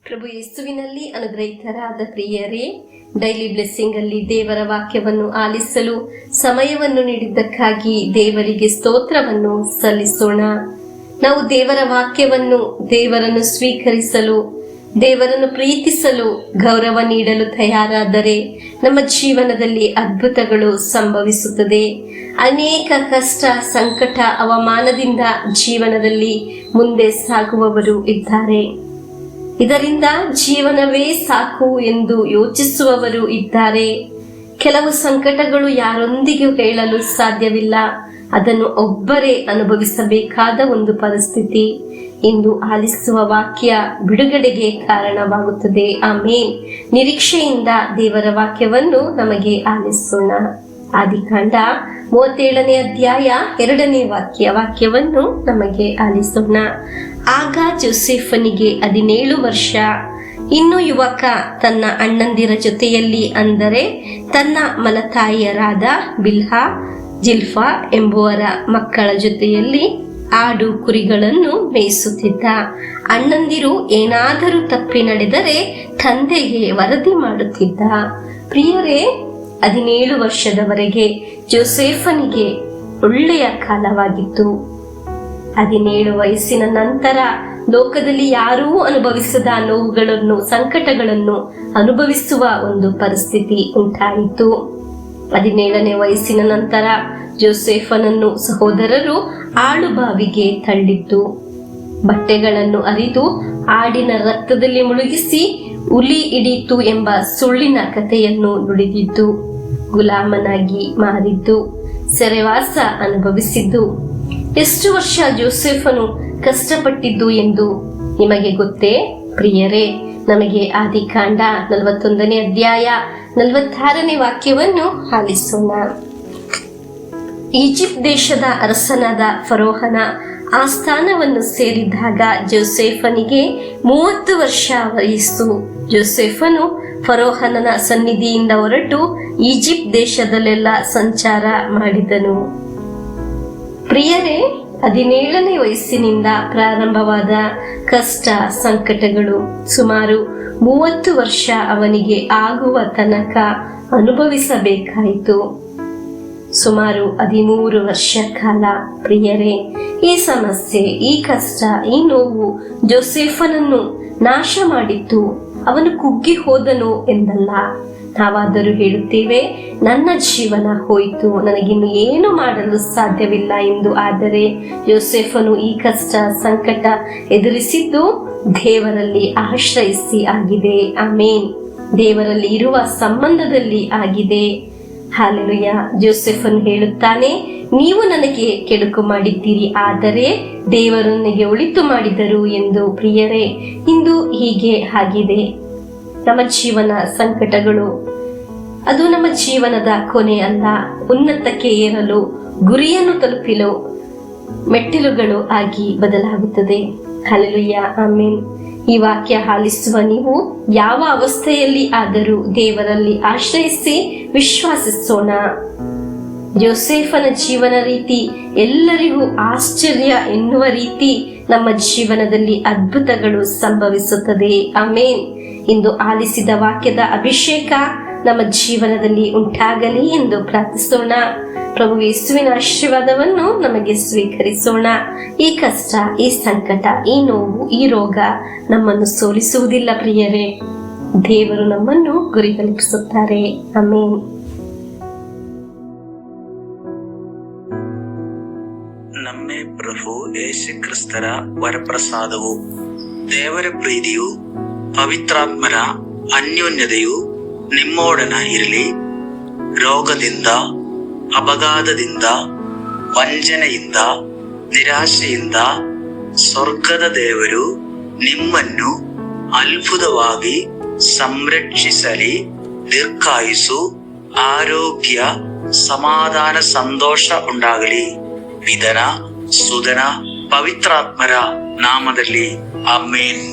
ಪ್ರಭು ಯೇಸುವಿನಲ್ಲಿ ಅನುಗ್ರಹಿತರಾದ ಪ್ರಿಯರೇ, daily blessing ಅಲ್ಲಿ ದೇವರ ವಾಕ್ಯವನ್ನು ಆಲಿಸಲು ಸಮಯವನ್ನು ನೀಡಿದ್ದಕ್ಕಾಗಿ ದೇವರಿಗೆ ಸ್ತೋತ್ರವನ್ನು ಸಲ್ಲಿಸೋಣ. ನಾವು ದೇವರ ವಾಕ್ಯವನ್ನು, ದೇವರನ್ನು ಸ್ವೀಕರಿಸಲು, ದೇವರನ್ನು ಪ್ರೀತಿಸಲು, ಗೌರವ ನೀಡಲು ತಯಾರಾದರೆ ನಮ್ಮ ಜೀವನದಲ್ಲಿ ಅದ್ಭುತಗಳು ಸಂಭವಿಸುತ್ತದೆ. ಅನೇಕ ಕಷ್ಟ, ಸಂಕಟ, ಅವಮಾನದಿಂದ ಜೀವನದಲ್ಲಿ ಮುಂದೆ ಸಾಗುವವರು ಇದ್ದಾರೆ. ಇದರಿಂದ ಜೀವನವೇ ಸಾಕು ಎಂದು ಯೋಚಿಸುವವರು ಇದ್ದಾರೆ. ಕೆಲವು ಸಂಕಟಗಳು ಯಾರೊಂದಿಗೂ ಹೇಳಲು ಸಾಧ್ಯವಿಲ್ಲ. ಅದನ್ನು ಒಬ್ಬರೇ ಅನುಭವಿಸಬೇಕಾದ ಒಂದು ಪರಿಸ್ಥಿತಿ. ಇಂದು ಆಲಿಸುವ ವಾಕ್ಯ ಬಿಡುಗಡೆಗೆ ಕಾರಣವಾಗುತ್ತದೆ. ಆಮೇನ್. ನಿರೀಕ್ಷೆಯಿಂದ ದೇವರ ವಾಕ್ಯವನ್ನು ನಮಗೆ ಆಲಿಸೋಣ. ಆದಿಕಾಂಡ 37ನೇ ಅಧ್ಯಾಯ 2ನೇ ವಾಕ್ಯವನ್ನು ನಮಗೆ ಆಲಿಸೋಣ. ಆಗ ಜೋಸೆಫನಿಗೆ 17 ವರ್ಷ. ಇನ್ನು ಯುವಕ ತನ್ನ ಅಣ್ಣಂದಿರ ಜೊತೆಯಲ್ಲಿ, ಅಂದರೆ ತನ್ನ ಮಲತಾಯಿಯರಾದ ಬಿಲ್ಹಾ, ಜಿಲ್ಫಾ ಎಂಬುವರ ಮಕ್ಕಳ ಜೊತೆಯಲ್ಲಿ ಆಡು ಕುರಿಗಳನ್ನು ಮೇಯಿಸುತ್ತಿದ್ದ. ಅಣ್ಣಂದಿರು ಏನಾದರೂ ತಪ್ಪಿ ನಡೆದರೆ ತಂದೆಗೆ ವರದಿ ಮಾಡುತ್ತಿದ್ದ. ಪ್ರಿಯರೇ, 17 ವರ್ಷದವರೆಗೆ ಜೋಸೆಫನಿಗೆ ಒಳ್ಳೆಯ ಕಾಲವಾಗಿತ್ತು. 17 ವಯಸ್ಸಿನ ನಂತರ ಲೋಕದಲ್ಲಿ ಯಾರೂ ಅನುಭವಿಸದ ನೋವುಗಳನ್ನು, ಸಂಕಟಗಳನ್ನು ಅನುಭವಿಸುವ ಒಂದು ಪರಿಸ್ಥಿತಿ ಉಂಟಾಯಿತು. 17ನೇ ವಯಸ್ಸಿನ ನಂತರ ಜೋಸೆಫನನ್ನು ಸಹೋದರರು ಆಳುಬಾವಿಗೆ ತಳ್ಳಿದ್ದು, ಬಟ್ಟೆಗಳನ್ನು ಅರಿದು ಆಡಿನ ರಕ್ತದಲ್ಲಿ ಮುಳುಗಿಸಿ ಹುಲಿ ಹಿಡಿಯಿತು ಎಂಬ ಸುಳ್ಳಿನ ಕಥೆಯನ್ನು ನುಡಿದಿದ್ದು, ಗುಲಾಮನಾಗಿ ಮಾರಿದ್ದು, ಸೆರೆವಾಸ ಅನುಭವಿಸಿದ್ದು. ಎಷ್ಟು ವರ್ಷ ಜೋಸೆಫನು ಕಷ್ಟಪಟ್ಟಿದ್ದು ಎಂದು ನಿಮಗೆ ಗೊತ್ತೇ ಪ್ರಿಯರೇ? ನಮಗೆ ಆದಿಕಾಂಡ 41ನೇ ಅಧ್ಯಾಯ 46ನೇ ವಾಕ್ಯವನ್ನು ಆಲಿಸೋಣ. ಈಜಿಪ್ಟ್ ದೇಶದ ಅರಸನಾದ ಫರೋಹನ ಆಸ್ಥಾನವನ್ನು ಸೇರಿದಾಗ ಜೋಸೆಫನಿಗೆ 30 ವರ್ಷ ವಯಸ್ಸು. ಜೋಸೆಫನು ಫರೋಹನ ಸನ್ನಿಧಿಯಿಂದ ಹೊರಟು ಈಜಿಪ್ಟ್ ದೇಶದಲ್ಲೆಲ್ಲ ಸಂಚಾರ ಮಾಡಿದನು. ಪ್ರಿಯರೇ, 17ನೇ ವಯಸ್ಸಿನಿಂದ ಪ್ರಾರಂಭವಾದ ಕಷ್ಟ, ಸಂಕಟಗಳು ಸುಮಾರು 30 ವರ್ಷ ಅವನಿಗೆ ಆಗುವ ತನಕ ಅನುಭವಿಸಬೇಕಾಯಿತು. ಸುಮಾರು 13 ವರ್ಷ ಕಾಲ. ಪ್ರಿಯರೇ, ಈ ಸಮಸ್ಯೆ, ಈ ಕಷ್ಟ, ಈ ನೋವು ಜೋಸೆಫನನ್ನು ನಾಶ ಮಾಡಿತ್ತು. ಅವನು ಕುಗ್ಗಿ ಹೋದನು ಎಂದಲ್ಲ. ನಾವಾದರೂ ಹೇಳುತ್ತೇವೆ, ನನ್ನ ಜೀವನ ಹೋಯಿತು, ನನಗಿನ್ನು ಏನು ಮಾಡಲು ಸಾಧ್ಯವಿಲ್ಲ ಎಂದು. ಆದರೆ ಯೋಸೆಫನು ಈ ಕಷ್ಟ, ಸಂಕಟ ಎದುರಿಸಿದ್ದು ದೇವರಲ್ಲಿ ಆಶ್ರಯಿಸಿ ಆಗಿದೆ. ಆಮೇನ್. ದೇವರಲ್ಲಿ ಇರುವ ಸಂಬಂಧದಲ್ಲಿ ಆಗಿದೆ. ಹಾಲೆಲೂಯ. ಜೋಸೆಫನು ಹೇಳುತ್ತಾನೆ, ನೀವು ನನಗೆ ಕೆಡುಕು ಮಾಡಿದ್ದೀರಿ, ಆದರೆ ದೇವರು ನನಗೆ ಒಳಿತು ಮಾಡಿದರು ಎಂದು. ಪ್ರಿಯರೇ, ಇಂದು ಹೀಗೆ ಆಗಿದೆ. ನಮ್ಮ ಜೀವನ ಸಂಕಟಗಳು ಅದು ನಮ್ಮ ಜೀವನದ ಕೊನೆ ಅಲ್ಲ. ಉನ್ನತಕ್ಕೆ ಏರಲು, ಗುರಿಯನ್ನು ತಲುಪಲು ಮೆಟ್ಟಿಲುಗಳು ಆಗಿ ಬದಲಾಗುತ್ತದೆ. Hallelujah, amen. ಈ ವಾಕ್ಯ ಆಲಿಸುವ ನೀವು ಯಾವ ಅವಸ್ಥೆಯಲ್ಲಿ ಆದರೂ ದೇವರಲ್ಲಿ ಆಶ್ರಯಿಸಿ ವಿಶ್ವಾಸಿಸೋಣ. ಜೋಸೆಫನ ಜೀವನ ರೀತಿ ಎಲ್ಲರಿಗೂ ಆಶ್ಚರ್ಯ ಎನ್ನುವ ರೀತಿ ನಮ್ಮ ಜೀವನದಲ್ಲಿ ಅದ್ಭುತಗಳು ಸಂಭವಿಸುತ್ತದೆ. ಆಮೇನ್. ಇಂದು ಆಲಿಸಿದ ವಾಕ್ಯದ ಅಭಿಷೇಕ ನಮ್ಮ ಜೀವನದಲ್ಲಿ ಉಂಟಾಗಲಿ ಎಂದು ಪ್ರಾರ್ಥಿಸೋಣ. ಪ್ರಭು ಯೇಸುವಿನ ಆಶೀರ್ವಾದವನ್ನು ನಮಗೆ ಸ್ವೀಕರಿಸೋಣ. ಈ ಕಷ್ಟ, ಈ ಸಂಕಟ, ಈ ನೋವು, ಈ ರೋಗ ನಮ್ಮನ್ನು ಸೋಲಿಸುವುದಿಲ್ಲ ಪ್ರಿಯರೇ. ದೇವರು ನಮ್ಮನ್ನು ಗುರಿ ತಲುಪಿಸುತ್ತಾರೆ. ಆಮೆನ್. ನಮ್ಮೇ ಪ್ರಭು ಯೇಸು ಕ್ರಿಸ್ತರ ವರಪ್ರಸಾದವು, ದೇವರ ಪ್ರೀತಿಯು, ಪವಿತ್ರಾತ್ಮರ ಅನ್ಯೋನ್ಯತೆಯು ನಿಮ್ಮೊಡನ ಇರಲಿ. ರೋಗದಿಂದ, ಅಪಘಾತದಿಂದ, ವಂಚನೆಯಿಂದ, ನಿರಾಶೆಯಿಂದ ಸ್ವರ್ಗದ ದೇವರು ನಿಮ್ಮನ್ನು ಅದ್ಭುತವಾಗಿ ಸಂರಕ್ಷಿಸಲಿ. ದೀರ್ಘಾಯುಸ್ಸು, ಆರೋಗ್ಯ, ಸಮಾಧಾನ, ಸಂತೋಷ ಉಂಟಾಗಲಿ. ಪಿತನ, ಸುತನ, ಪವಿತ್ರಾತ್ಮರ ನಾಮದಲ್ಲಿ ಆಮೆನ್.